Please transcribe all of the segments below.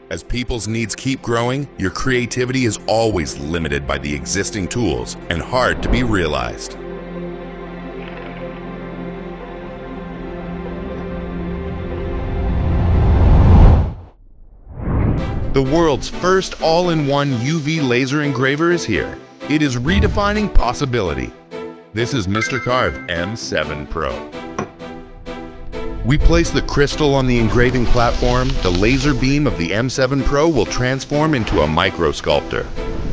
As people's needs keep growing, your creativity is always limited by the existing tools and hard to be realized. The world's first all-in-one UV laser engraver is here. It is redefining possibility. This is MRCARVE M7 Pro. We place the crystal on the engraving platform. The laser beam of the M7 Pro will transform into a microsculptor,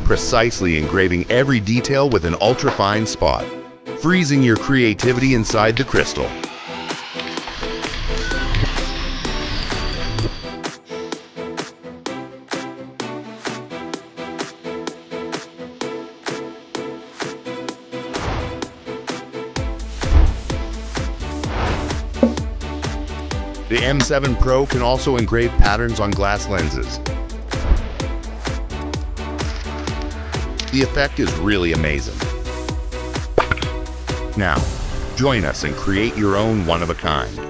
precisely engraving every detail with an ultra-fine spot, freezing your creativity inside the crystal. The M7 Pro can also engrave patterns on glass lenses. The effect is really amazing. Now, join us and create your own one-of-a-kind.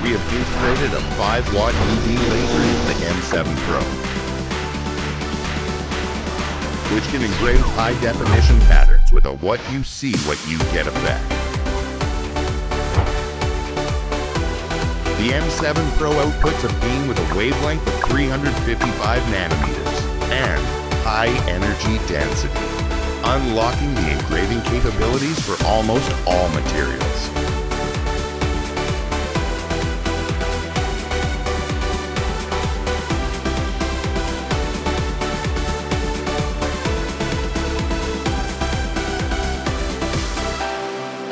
We have integrated a 5-watt UV laser into the M7 Pro, which can engrave high-definition patterns with a what you see, what you get effect. The M7 Pro outputs a beam with a wavelength of 355 nanometers and high energy density, unlocking the engraving capabilities for almost all materials.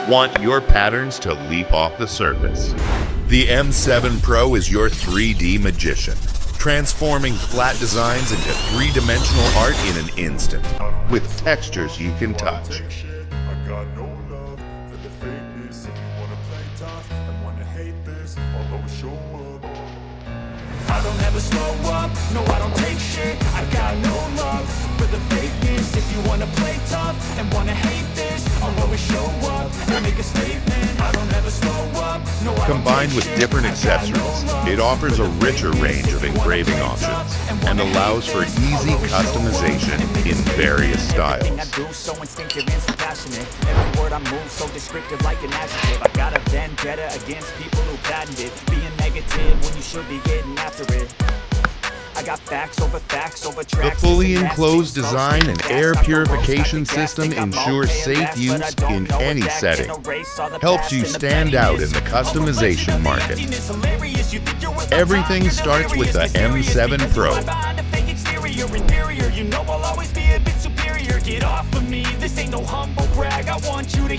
Want your patterns to leap off the surface? The M7 Pro is your 3D magician, transforming flat designs into three-dimensional art in an instant, with textures you can touch. I don't ever slow up, no I don't take shit. I got no love for the fakeness. If you wanna play tough and wanna hate this, I'll always show up and make a statement. I don't ever slow up, no I don't. Combined with different accessories, it offers a richer range of engraving options and allows for easy customization in various styles. Everything I do so instinctive and so passionate. Every word I move so descriptive like an adjective. I got a vendetta against people who patented being negative when you should be getting after it. I got facts over The fully enclosed design and air purification system ensures safe use in any setting. Helps you stand out in the customization market. Everything starts with the M7 Pro. Get off of me, this ain't no humble brag. I want you to